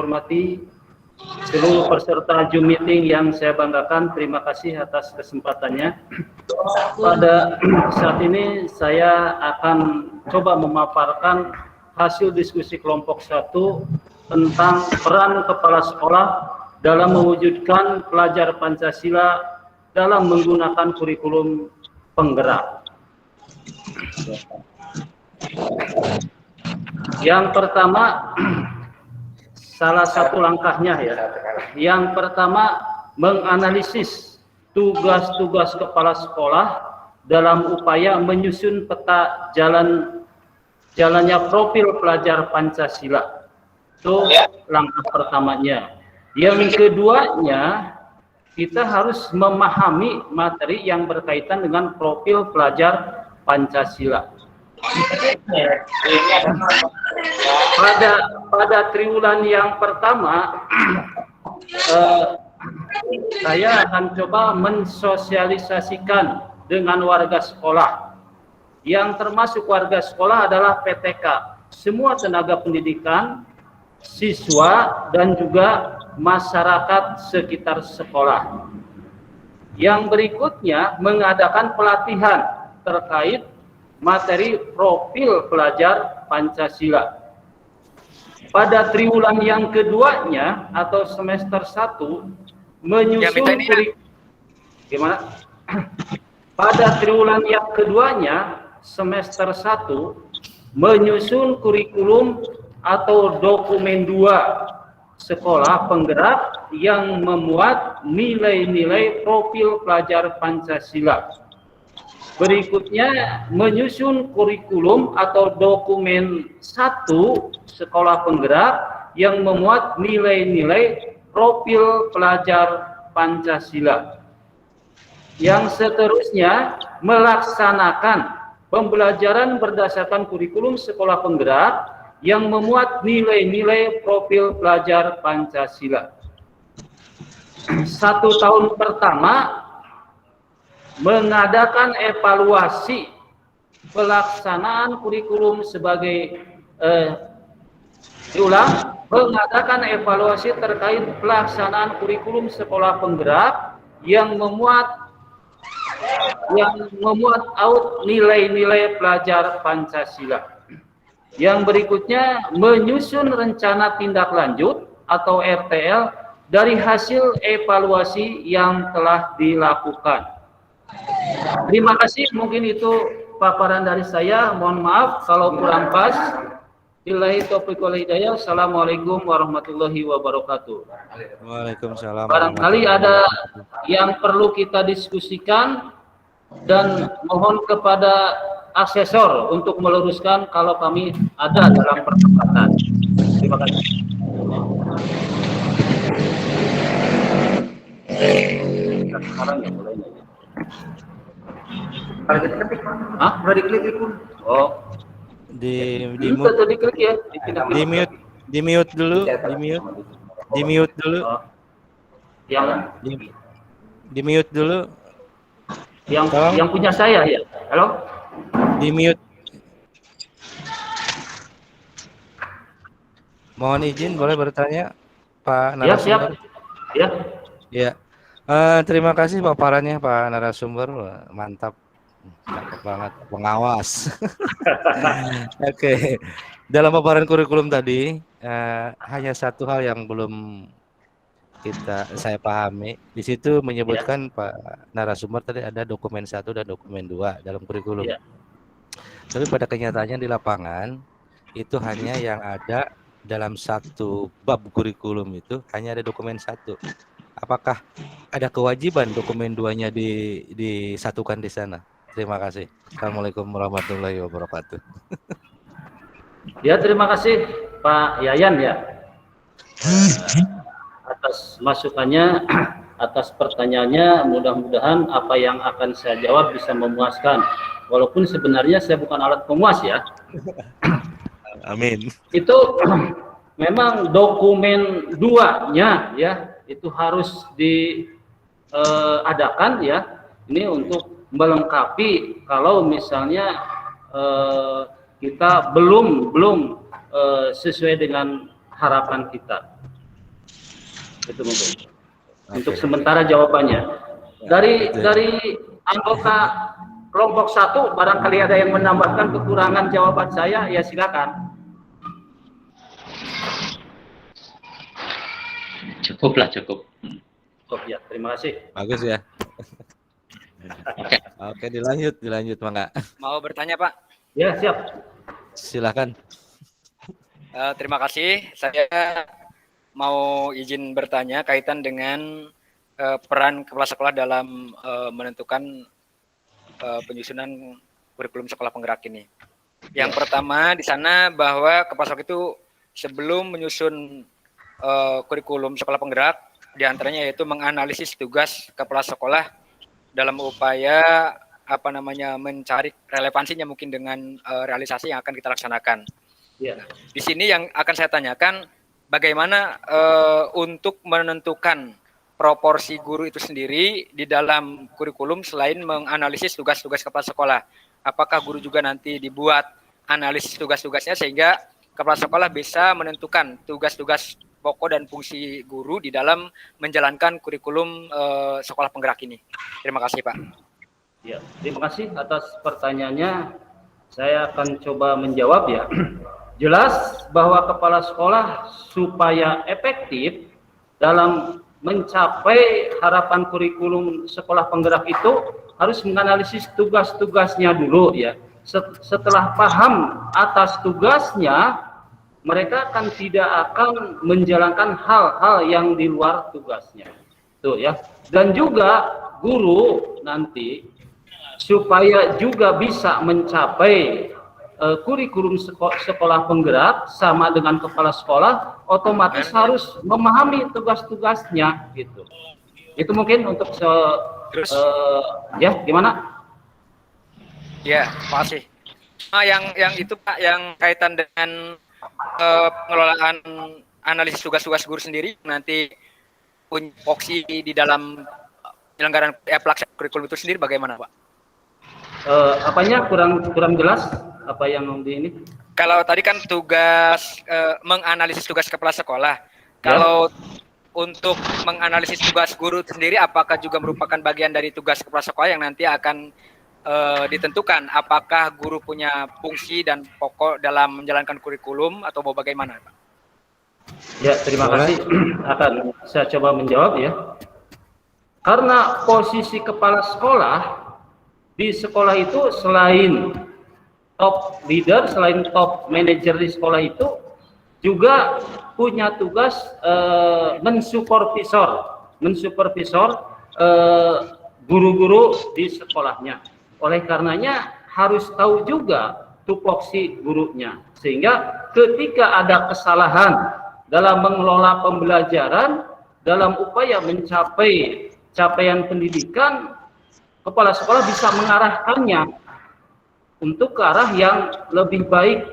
hormati, seluruh peserta Zoom meeting yang saya banggakan, terima kasih atas kesempatannya. Pada saat ini saya akan coba memaparkan hasil diskusi kelompok 1 tentang peran kepala sekolah dalam mewujudkan pelajar Pancasila dalam menggunakan kurikulum penggerak. Yang pertama, salah satu langkahnya ya. Yang pertama, menganalisis tugas-tugas kepala sekolah dalam upaya menyusun peta jalannya profil pelajar Pancasila. Itu langkah pertamanya. Yang keduanya, kita harus memahami materi yang berkaitan dengan profil pelajar Pancasila. Pada triwulan yang pertama, saya akan coba mensosialisasikan dengan warga sekolah. Yang termasuk warga sekolah adalah PTK, semua tenaga pendidikan, siswa, dan juga masyarakat sekitar sekolah. Yang berikutnya, mengadakan pelatihan terkait materi profil pelajar Pancasila. Pada triwulan yang keduanya atau semester 1 menyusun gimana? Pada triwulan yang keduanya semester 1 menyusun kurikulum atau dokumen 2 sekolah penggerak yang memuat nilai-nilai profil pelajar Pancasila. Berikutnya, menyusun kurikulum atau dokumen 1 sekolah penggerak yang memuat nilai-nilai profil pelajar Pancasila. Yang seterusnya, melaksanakan pembelajaran berdasarkan kurikulum sekolah penggerak yang memuat nilai-nilai profil pelajar Pancasila. 1 tahun pertama, mengadakan evaluasi pelaksanaan kurikulum sebagai mengadakan evaluasi terkait pelaksanaan kurikulum sekolah penggerak yang memuat nilai-nilai pelajar Pancasila. Yang berikutnya, menyusun rencana tindak lanjut atau RTL dari hasil evaluasi yang telah dilakukan. Terima kasih, mungkin itu paparan dari saya. Mohon maaf kalau kurang pas. Billahi taufiq wal hidayah. Assalamualaikum warahmatullahi wabarakatuh. Waalaikumsalam. Barangkali ada yang perlu kita diskusikan dan mohon kepada asesor untuk meluruskan kalau kami ada dalam percepatan. Terima kasih. Sekarang yang mulai. Hah? Udah diklik pun? Oh. Di mute diklik ya. Di mute dulu. Oh. Yang di mute dulu. Yang punya saya ya. Halo? Di mute. Mohon izin boleh bertanya, Pak narasumber? Ya, siap. Ya. Ya. Terima kasih paparannya Pak narasumber, mantap, cakep banget, pengawas. Oke, dalam paparan kurikulum tadi hanya satu hal yang belum saya pahami. Di situ menyebutkan Pak narasumber tadi ada dokumen 1 dan dokumen 2 dalam kurikulum. Tapi pada kenyataannya di lapangan itu hanya yang ada dalam satu bab kurikulum itu hanya ada dokumen 1. Apakah ada kewajiban dokumen 2-nya disatukan di sana? Terima kasih. Assalamualaikum warahmatullahi wabarakatuh. Ya, terima kasih Pak Yayan ya atas masukannya, atas pertanyaannya. Mudah-mudahan apa yang akan saya jawab bisa memuaskan. Walaupun sebenarnya saya bukan alat pemuas ya. Amin. Itu memang dokumen 2-nya ya itu harus diadakan ya. Ini untuk melengkapi kalau misalnya kita belum sesuai dengan harapan kita. Itu mungkin. Untuk Oke. sementara jawabannya. Dari anggota kelompok 1 barangkali ada yang menambahkan kekurangan jawaban saya, ya silakan. Cukup lah, cukup. Oh ya, terima kasih. Bagus ya. Oke. Oke, dilanjut Mangga. Mau bertanya, Pak? Ya, siap. Silakan. Terima kasih. Saya mau izin bertanya kaitan dengan peran kepala sekolah dalam menentukan penyusunan kurikulum sekolah penggerak ini. Yang pertama di sana bahwa kepala sekolah itu sebelum menyusun kurikulum sekolah penggerak, diantaranya yaitu menganalisis tugas kepala sekolah dalam upaya mencari relevansinya mungkin dengan realisasi yang akan kita laksanakan. Ya. Di sini yang akan saya tanyakan, bagaimana untuk menentukan proporsi guru itu sendiri di dalam kurikulum selain menganalisis tugas-tugas kepala sekolah. Apakah guru juga nanti dibuat analisis tugas-tugasnya sehingga kepala sekolah bisa menentukan tugas-tugas pokok dan fungsi guru di dalam menjalankan kurikulum sekolah penggerak ini. Terima kasih, Pak. Ya, terima kasih atas pertanyaannya. Saya akan coba menjawab ya. Jelas bahwa kepala sekolah supaya efektif dalam mencapai harapan kurikulum sekolah penggerak itu harus menganalisis tugas-tugasnya dulu ya. Setelah paham atas tugasnya, mereka akan tidak akan menjalankan hal-hal yang di luar tugasnya. Tuh ya. Dan juga guru nanti supaya juga bisa mencapai kurikulum sekolah penggerak sama dengan kepala sekolah, otomatis harus memahami tugas-tugasnya gitu. Itu mungkin untuk ya gimana? Ya, makasih. Yang itu Pak, yang kaitan dengan pengelolaan analisis tugas-tugas guru sendiri nanti punya opsi di dalam penyelenggaraan pelaksanaan kurikulum itu sendiri bagaimana, Pak? Apanya kurang jelas apa yang di ini? Kalau tadi kan tugas menganalisis tugas kepala sekolah. Kalau untuk menganalisis tugas guru sendiri, apakah juga merupakan bagian dari tugas kepala sekolah yang nanti akan ditentukan? Apakah guru punya fungsi dan pokok dalam menjalankan kurikulum atau mau bagaimana, Pak? Ya, terima kasih. Akan saya coba menjawab ya. Karena posisi kepala sekolah di sekolah itu selain top leader, selain top manajer di sekolah itu juga punya tugas mensupervisor guru-guru di sekolahnya. Oleh karenanya harus tahu juga tupoksi gurunya, sehingga ketika ada kesalahan dalam mengelola pembelajaran dalam upaya mencapai capaian pendidikan, kepala sekolah bisa mengarahkannya untuk ke arah yang lebih baik.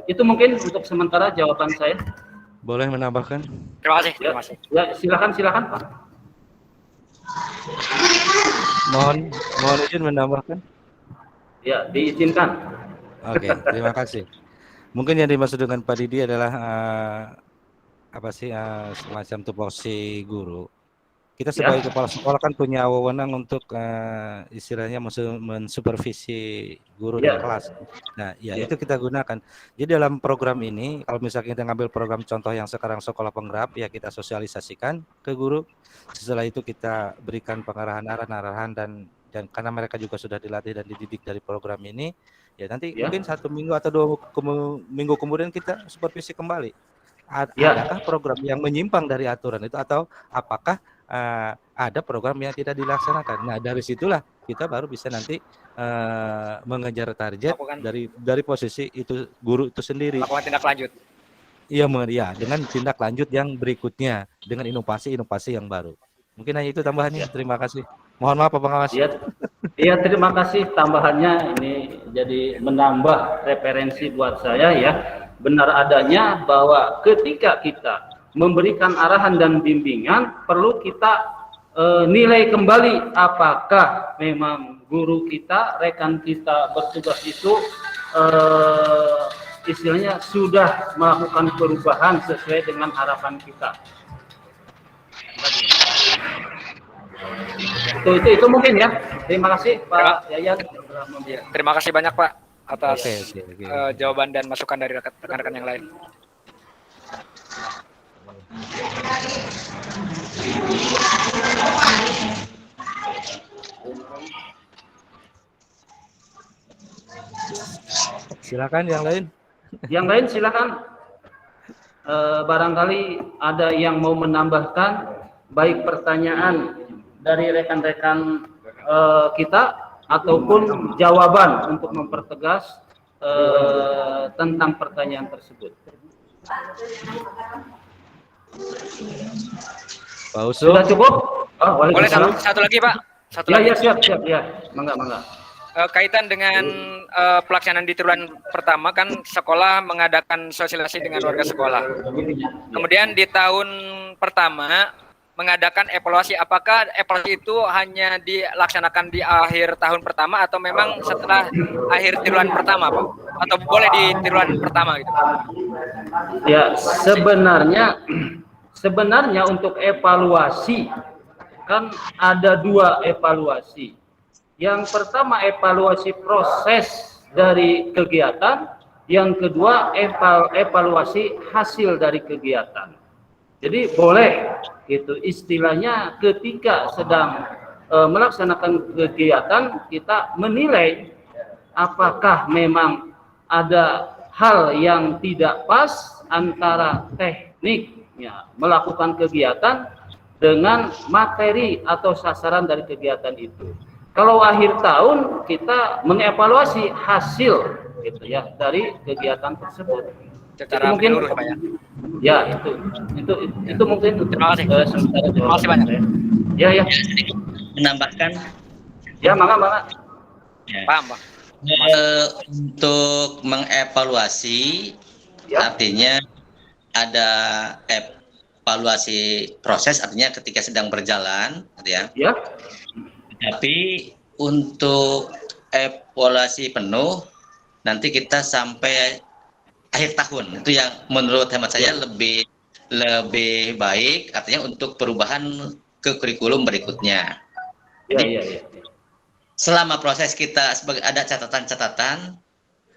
Itu mungkin untuk sementara jawaban saya. Boleh menambahkan? Terima kasih. Terima kasih. Ya, silakan Pak. Mohon izin menambahkan. Ya, diizinkan. Oke, terima kasih. Mungkin yang dimaksud dengan Pak Didi adalah semacam tupoksi guru. Kita sebagai kepala sekolah kan punya wewenang untuk istilahnya mensupervisi guru dan kelas. Nah, itu kita gunakan. Jadi dalam program ini, kalau misalnya kita ngambil program contoh yang sekarang sekolah penggerak, ya kita sosialisasikan ke guru. Setelah itu kita berikan pengarahan dan karena mereka juga sudah dilatih dan dididik dari program ini, ya nanti mungkin 1 minggu atau 2 minggu kemudian kita supervisi kembali. Adakah program yang menyimpang dari aturan itu atau apakah ada program yang tidak dilaksanakan? Nah, dari situlah kita baru bisa nanti mengejar target dari posisi itu guru itu sendiri. Lakukan tindak lanjut. Iya, dengan tindak lanjut yang berikutnya dengan inovasi yang baru. Mungkin hanya itu tambahannya. Terima kasih. Mohon maaf Pak Pengawas. Iya, terima kasih tambahannya, ini jadi menambah referensi buat saya ya. Benar adanya bahwa ketika kita memberikan arahan dan bimbingan, perlu kita nilai kembali apakah memang guru kita, rekan kita bertugas itu istilahnya sudah melakukan perubahan sesuai dengan harapan kita. Itu mungkin ya. Terima kasih Pak Yayan. Ya, terima kasih banyak Pak atas Oke. jawaban dan masukan dari rekan-rekan yang lain. Silakan yang lain. Yang lain silakan. Barangkali ada yang mau menambahkan baik pertanyaan dari rekan-rekan kita ataupun jawaban untuk mempertegas tentang pertanyaan tersebut. Pak Usu. Sudah cukup? Boleh satu lagi Pak? Satu Ya, lagi. ya siap ya. Mangga. Kaitan dengan pelaksanaan di triwulan pertama kan sekolah mengadakan sosialisasi dengan warga sekolah. Kemudian di tahun pertama mengadakan evaluasi. Apakah evaluasi itu hanya dilaksanakan di akhir tahun pertama atau memang setelah akhir triwulan pertama, Pak? Atau boleh di triwulan pertama gitu? Ya, sebenarnya untuk evaluasi kan ada 2 evaluasi. Yang pertama evaluasi proses dari kegiatan, yang kedua evaluasi hasil dari kegiatan. Jadi boleh gitu istilahnya ketika sedang melaksanakan kegiatan kita menilai apakah memang ada hal yang tidak pas antara tekniknya melakukan kegiatan dengan materi atau sasaran dari kegiatan itu. Kalau akhir tahun kita mengevaluasi hasil gitu ya dari kegiatan tersebut. Secara mungkin menyeluruh, Pak ya. Ya, itu mungkin. Terima kasih. Terima kasih banyak. Ya. Sedikit menambahkan. Ya, mangga. Ya. Paham, Pak. Untuk mengevaluasi, Ya. artinya ada evaluasi proses, artinya ketika sedang berjalan, gitu ya. Ya. Tapi untuk evaluasi penuh, nanti kita sampai akhir tahun. Itu yang menurut hemat saya lebih baik, artinya untuk perubahan ke kurikulum berikutnya. Ya. Selama proses kita sebagai ada catatan-catatan,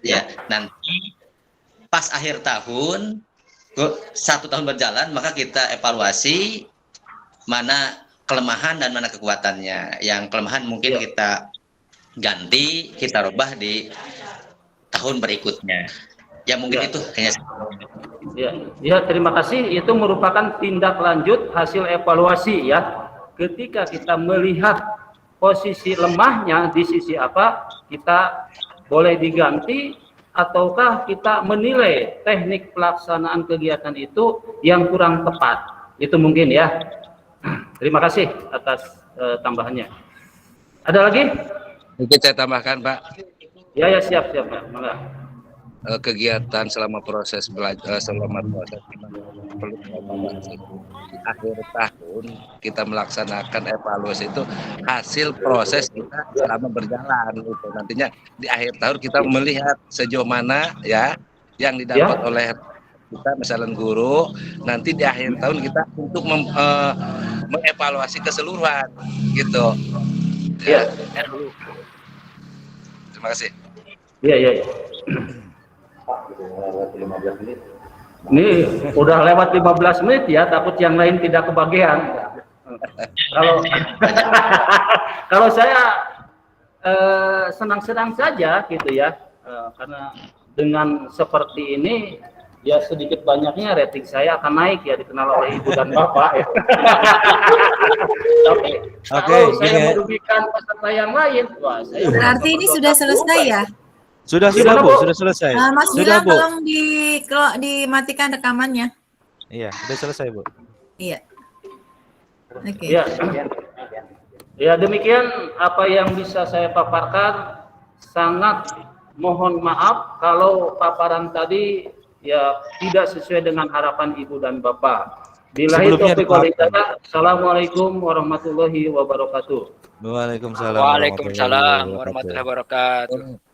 ya nanti pas akhir tahun, 1 tahun berjalan, maka kita evaluasi mana kelemahan dan mana kekuatannya. Yang kelemahan mungkin kita ganti, kita rubah di tahun berikutnya. Ya mungkin itu hanya. Ya, terima kasih. Itu merupakan tindak lanjut hasil evaluasi ya. Ketika kita melihat posisi lemahnya di sisi apa, kita boleh diganti ataukah kita menilai teknik pelaksanaan kegiatan itu yang kurang tepat. Itu mungkin ya. Terima kasih atas tambahannya. Ada lagi? Mungkin saya tambahkan, Pak. Ya, siap Pak. Mangga. Kegiatan selama proses belajar, perlu evaluasi. Di akhir tahun kita melaksanakan evaluasi itu hasil proses kita selama berjalan itu. Nantinya di akhir tahun kita melihat sejauh mana ya yang didapat oleh kita misalnya guru, nanti di akhir tahun kita untuk mengevaluasi keseluruhan gitu. Ya. Terima kasih. Iya. Ini udah lewat 15 menit ya, takut yang lain tidak kebagian. Kalau saya senang-senang saja gitu ya, karena dengan seperti ini ya sedikit banyaknya rating saya akan naik ya, dikenal oleh ibu dan bapak ya. Tapi kalau saya merugikan peserta yang lain, wah saya. Berarti ini sudah selesai ya? Sudah Bu, sudah selesai. Mas Sudah Gilang Bu. tolong dimatikan rekamannya. Iya, sudah selesai Bu. Iya. Oke. Ya, demikian apa yang bisa saya paparkan. Sangat mohon maaf kalau paparan tadi ya tidak sesuai dengan harapan Ibu dan Bapak. Billahi taufiq wal hidayah. Assalamualaikum warahmatullahi wabarakatuh. Waalaikumsalam. Waalaikumsalam warahmatullahi wabarakatuh.